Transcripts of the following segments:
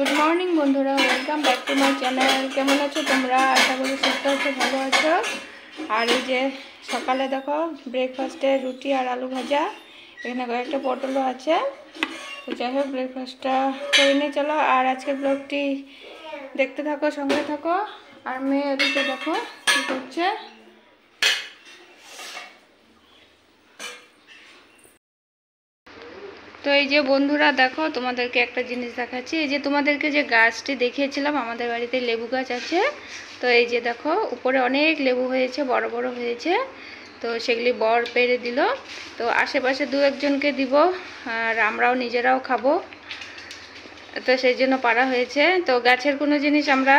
Good morning बंधुरा welcome back to my channel. केमन आछो तोमरा? आशा करी सुस्थ आछो, भालो आछो। और ये जे सकाले देखो ब्रेकफास्टे रुटी और आलू भाजा, एखाने कयेकटा पटलও आछे। तो যাই হোক ব্রেকফাস্টটা করে নিয়ে চলো। আর আজকে ব্লগটি দেখতে থাকো, সঙ্গে থাকো। আর মেয়ে ওদিকে দেখো কি করছে। তো এই যে বন্ধুরা দেখো তোমাদেরকে একটা জিনিস দেখাচ্ছি। এই যে তোমাদেরকে যে গাছটি দেখিয়েছিলাম, আমাদের বাড়িতে লেবু গাছ আছে। তো এই যে দেখো উপরে অনেক লেবু হয়েছে, বড় বড় হয়েছে। তো সেগুলি বর পেড়ে দিল। তো আশেপাশে দু একজনকে দিব, আর আমরাও নিজেরাও খাবো। তো সেই জন্য পাড়া হয়েছে। তো গাছের কোনো জিনিস আমরা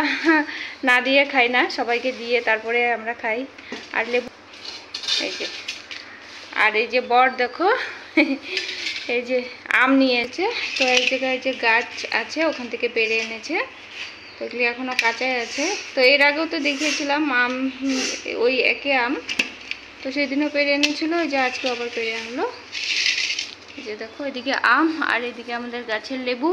না দিয়ে খাই না, সবাইকে দিয়ে তারপরে আমরা খাই। আর লেবু এই যে বর দেখো এই যে আম নিয়েছে। তো এই জায়গায় যে গাছ আছে ওখান থেকে পেড়ে এনেছে। তো এগুলি এখনও কাঁচাই আছে। তো এর আগেও তো দেখিয়েছিলাম আম, ওই একে আম। তো সেদিনও পেড়ে এনেছিল, ওই যে আজকে আবার পেড়ে আনলো। এই যে দেখো এদিকে আম আর এদিকে আমাদের গাছের লেবু।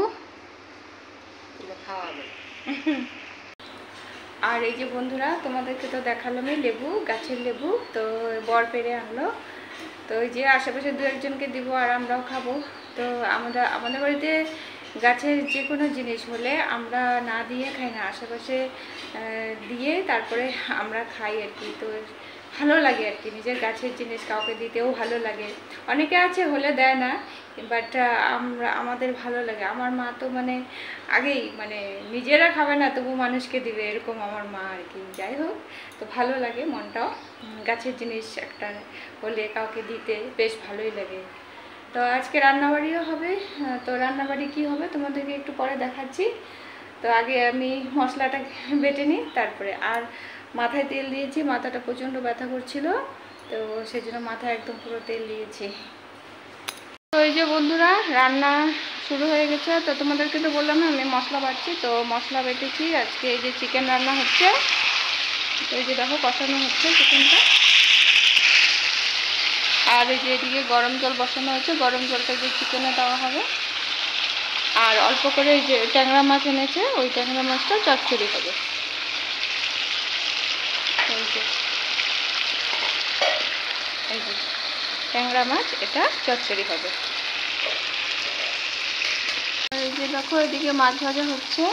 আর এই যে বন্ধুরা তোমাদেরকে তো দেখালামই লেবু, গাছের লেবু। তো বর পেড়ে আনলো। তো ওই যে আশেপাশে দু একজনকে দিব আর আমরাও খাবো। তো আমাদের বাড়িতে গাছের যে কোনো জিনিস হলে আমরা না দিয়ে খাই না, আশেপাশে দিয়ে তারপরে আমরা খাই আর কি। তো ভালো লাগে আর কি, নিজের গাছের জিনিস কাউকে দিতেও ভালো লাগে। অনেকে আছে হলে দেয় না, বাট আমাদের ভালো লাগে। আমার মা তো আগেই নিজেরা খাবে না তবু মানুষকে দিবে, এরকম আমার মা আর কি। যাই হোক, তো ভালো লাগে মনটাও, গাছের জিনিস একটা হলে কাউকে দিতে বেশ ভালোই লাগে। তো আজকে রান্নাবাড়িও হবে। তো রান্নাবাড়ি কি হবে তোমাদেরকে একটু পরে দেখাচ্ছি। তো আগে আমি মশলাটা বেটে নিই তারপরে। আর মাথায় তেল দিয়েছি, মাথাটা প্রচণ্ড ব্যথা করছিল, তো সেই জন্য মাথায় একদম পুরো তেল দিয়েছি। তো এই যে বন্ধুরা রান্না শুরু হয়ে গেছে। তো তোমাদেরকে তো বললাম না আমি মশলা বাটছি। তো মশলা বেটেছি। আজকে এই যে চিকেন রান্না হচ্ছে। তো এই যে দেখো কষানো হচ্ছে চিকেনটা। আর এই যে এদিকে গরম জল বসানো হয়েছে, গরম জলটা যে চিকেনে দেওয়া হবে। আর অল্প করে এই যে ট্যাংরা মাছ এনেছে, ওই ট্যাংরা মাছটা চচ্চড়ি হবে। এই যে ট্যাংরা মাছ, এটা চচ্চড়ি হবে। এই যে দেখো এদিকে মাছ ভাজা হচ্ছে।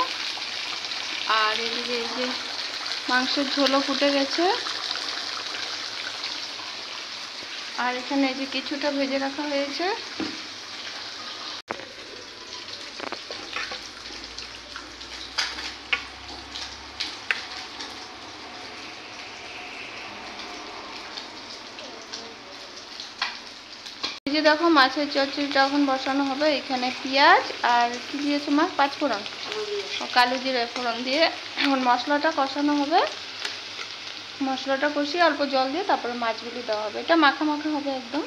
আর এদিকে এই যে মাংসের ঝোলও ফুটে গেছে। আর এখানে এই যে কিছুটা ভেজে রাখা হয়েছে। এই যে দেখো মাছের চচ্চড়িটা এখন বসানো হবে। এখানে পেঁয়াজ আর কি দিয়েছে মা? পাঁচফোড়ন ও কালো জিরে ফোড়ন দিয়ে এখন মশলাটা কষানো হবে। মশলাটা কষিয়ে অল্প জল দিয়ে তারপরে মাছগুলি দেওয়া হবে। এটা মাখা মাখা হবে একদম।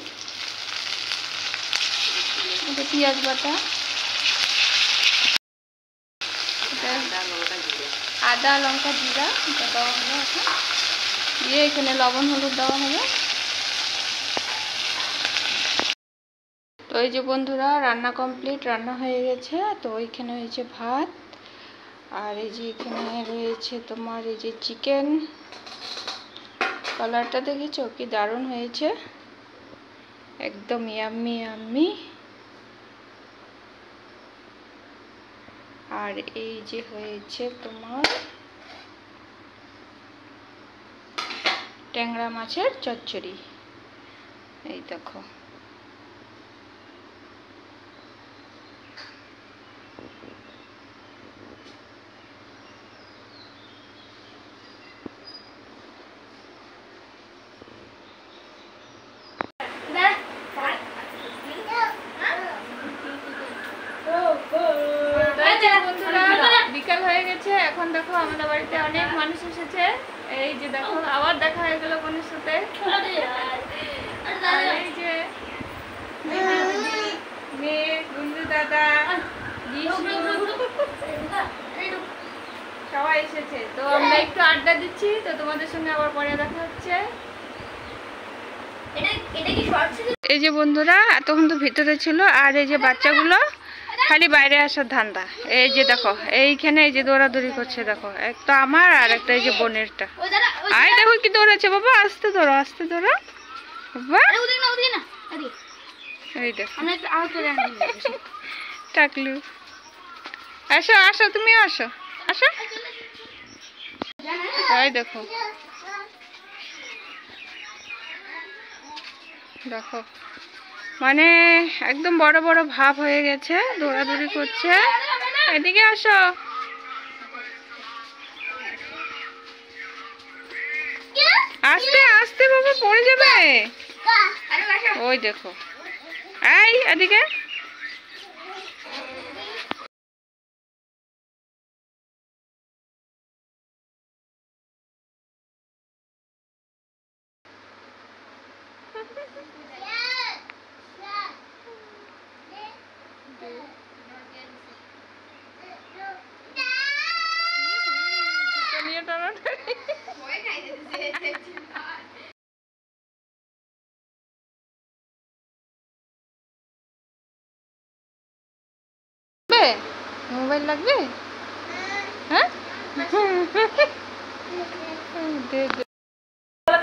এটা পেঁয়াজ বাটা, আদা লঙ্কা জিরা এটা দেওয়া হবে এখন দিয়ে। এখানে লবণ হলুদ দেওয়া হবে। তো এই যে বন্ধুরা রান্না কমপ্লিট, রান্না হয়ে গেছে। তো ওইখানে হয়েছে ভাত, আর এই যে এখানে রয়েছে তোমার এই যে চিকেন। কালারটা দেখেছো কি দারুণ হয়েছে, একদম ইয়াম্মি ইয়াম্মি। আর এই যে হয়েছে তোমার ট্যাংরা মাছের চচ্চড়ি। এই দেখো বিকাল হয়ে গেছে। এখন দেখো আমাদের বাড়িতে অনেক মানুষ এসেছে। এই যে দেখো আবার দেখা হয়ে গেল মানুষের সাথে। এই যে মেয়ে, গুঞ্জু দাদা, সবাই এসেছে। তো আমরা একটু আড্ডা দিচ্ছি। তো তোমাদের সঙ্গে আবার পরে দেখা হচ্ছে। এই যে বন্ধুরা এতক্ষণ তো ভিতরে ছিল। আর এই যে বাচ্চাগুলো খালি বাইরে আসার ধান্দা। এই যে দেখো এইখানে এই যে দৌড়াদৌড়ি করছে, দেখো একটা আমার আর একটা এই যে বোনেরটা। আয় দেখো কি দৌড়াচ্ছে বাবা, আস্তে দৌড়া আস্তে দৌড়া বাবা। এই দেখো টাকলু, আসো আসো তুমিও আসো আসো। এই দেখো দেখো মানে একদম বড় বড় ভাব হয়ে গেছে, দৌড়াদৌড়ি করছে। এদিকে আসো। আস্তে আস্তে বাবা পড়ে যাবে। ওই দেখো এই এদিকে। মোবাইল লাগবে? হ্যাঁ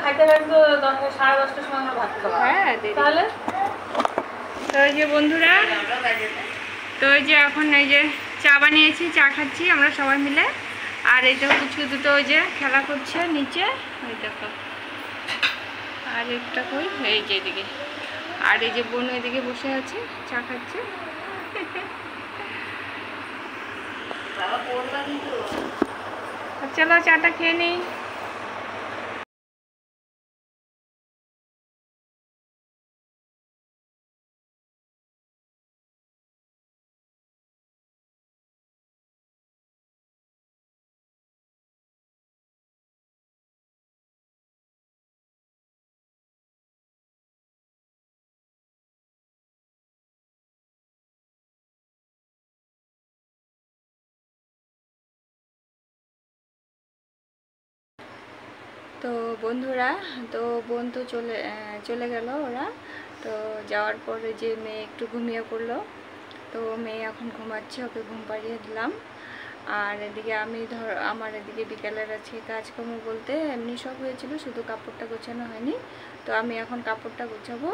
খাইতে লাগবে 10:30টার সময় আমরা ভাত খাবো। হ্যাঁ তাহলে তো এই যে বন্ধুরা, তো এই যে এখন এই যে চা বানিয়েছি, চা খাচ্ছি আমরা সবাই মিলে। আর এই দেখো কিছু দুটো ওই যে খেলা করছে নিচে, ওই দেখো। আর একটা কই এই যে এদিকে, আর এই যে বোন এদিকে বসে আছে চা খাচ্ছে। চলো চাটা খেয়ে নিই। তো বন্ধুরা, তো বোন তো চলে গেল ওরা। তো যাওয়ার পরে যে মেয়ে একটু ঘুমিয়ে পড়লো, তো মেয়ে এখন ঘুমাচ্ছে, ওকে ঘুম পাড়িয়ে দিলাম। আর এদিকে আমি আমার এদিকে বিকেলের আছে কাজকর্ম বলতে এমনি সব হয়েছিল, শুধু কাপড়টা গোছানো হয়নি। তো আমি এখন কাপড়টা গোছাবো।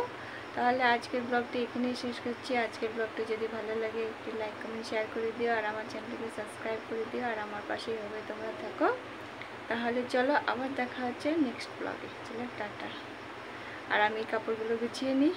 তাহলে আজকের ব্লগটি এখানেই শেষ করছি। আজকের ব্লগটা যদি ভালো লাগে একটি লাইক কমেন্ট শেয়ার করে দিও, আর আমার চ্যানেলটিকে সাবস্ক্রাইব করে দিও, আর আমার পাশেই হবে তোমরা থাকো। তাহলে চলো আবার দেখা হচ্ছে নেক্সট ব্লগে। চলো টাটা। আর আমি কাপড়গুলো গুছিয়ে নিই।